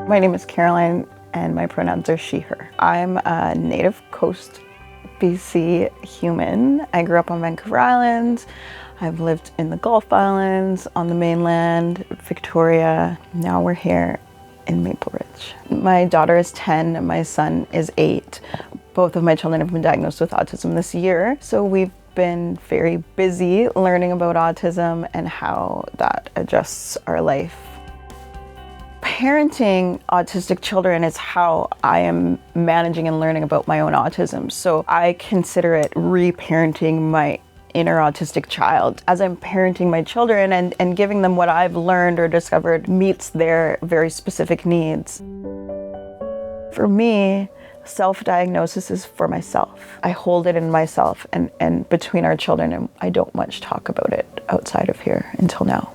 My name is Caroline and my pronouns are she, her. I'm a native Coast BC human. I grew up on Vancouver Island. I've lived in the Gulf Islands, on the mainland, Victoria. Now we're here in Maple Ridge. My daughter is 10 and my son is 8. Both of my children have been diagnosed with autism this year. So we've been very busy learning about autism and how that adjusts our life. Parenting autistic children is how I am managing and learning about my own autism. So I consider it reparenting my inner autistic child. As I'm parenting my children and giving them what I've learned or discovered meets their very specific needs. For me, self-diagnosis is for myself. I hold it in myself and between our children, and I don't much talk about it outside of here until now.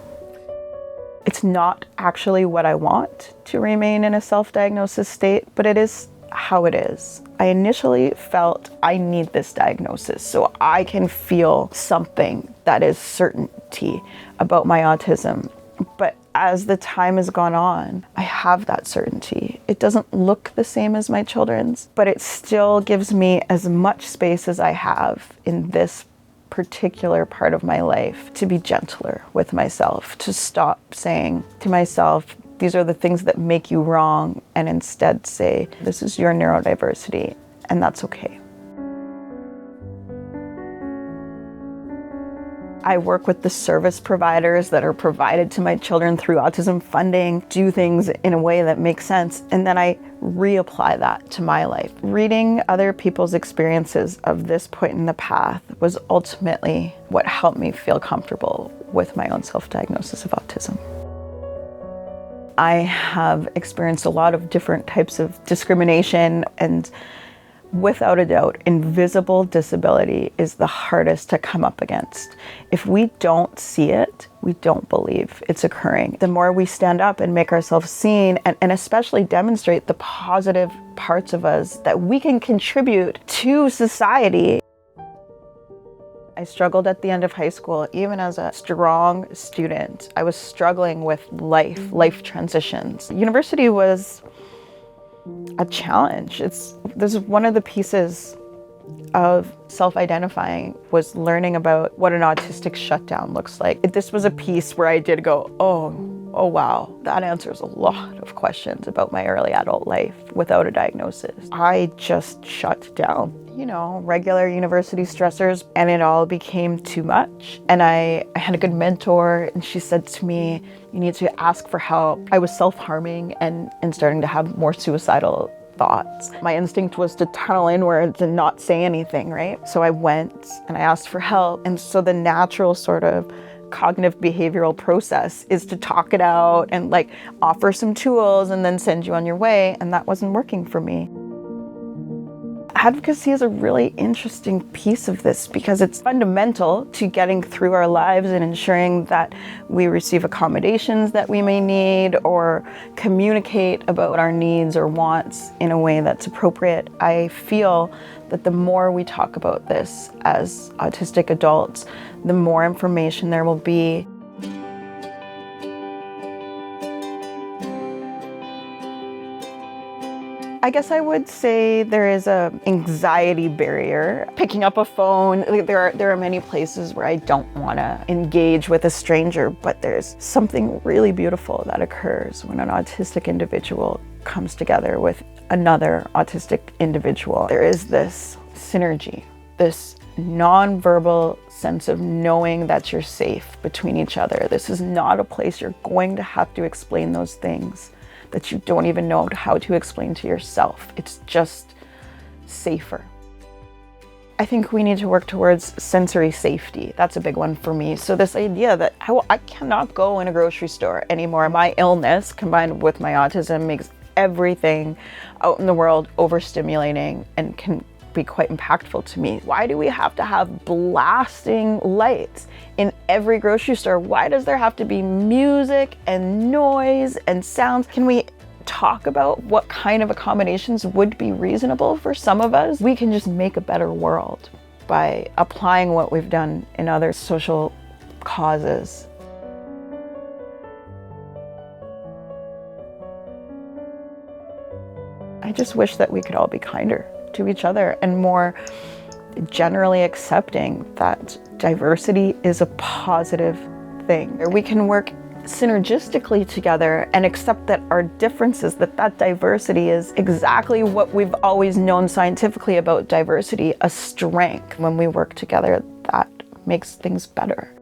It's not actually what I want to remain in a self-diagnosis state, but it is how it is. I initially felt I need this diagnosis so I can feel something that is certainty about my autism. But as the time has gone on, I have that certainty. It doesn't look the same as my children's, but it still gives me as much space as I have in this particular part of my life to be gentler with myself, to stop saying to myself, these are the things that make you wrong, and instead say, this is your neurodiversity, and that's okay. I work with the service providers that are provided to my children through autism funding, do things in a way that makes sense, and then I reapply that to my life. Reading other people's experiences of this point in the path was ultimately what helped me feel comfortable with my own self-diagnosis of autism. I have experienced a lot of different types of discrimination, and without a doubt, invisible disability is the hardest to come up against. If we don't see it, we don't believe it's occurring. The more we stand up and make ourselves seen, and especially demonstrate the positive parts of us that we can contribute to society. I struggled at the end of high school. Even as a strong student, I was struggling with life transitions. University was a challenge. This is one of the pieces of self-identifying was learning about what an autistic shutdown looks like. This was a piece where I did go, oh wow, that answers a lot of questions about my early adult life without a diagnosis. I just shut down. You know, regular university stressors, and it all became too much. And I had a good mentor, and she said to me, you need to ask for help. I was self-harming and starting to have more suicidal thoughts. My instinct was to tunnel inwards and not say anything, right? So I went and I asked for help. And so the natural sort of cognitive behavioral process is to talk it out and like offer some tools and then send you on your way. And that wasn't working for me. Advocacy is a really interesting piece of this because it's fundamental to getting through our lives and ensuring that we receive accommodations that we may need or communicate about our needs or wants in a way that's appropriate. I feel that the more we talk about this as autistic adults, the more information there will be. I guess I would say there is an anxiety barrier. Picking up a phone, there are many places where I don't want to engage with a stranger, but there's something really beautiful that occurs when an autistic individual comes together with another autistic individual. There is this synergy, this non-verbal sense of knowing that you're safe between each other. This is not a place you're going to have to explain those things that you don't even know how to explain to yourself. It's just safer. I think we need to work towards sensory safety. That's a big one for me. So this idea that I cannot go in a grocery store anymore. My illness combined with my autism makes everything out in the world overstimulating and can be quite impactful to me. Why do we have to have blasting lights in every grocery store? Why does there have to be music and noise and sounds? Can we talk about what kind of accommodations would be reasonable for some of us? We can just make a better world by applying what we've done in other social causes. I just wish that we could all be kinder to each other and more generally accepting that diversity is a positive thing. We can work synergistically together and accept that our differences, that diversity is exactly what we've always known scientifically about diversity, a strength. When we work together, that makes things better.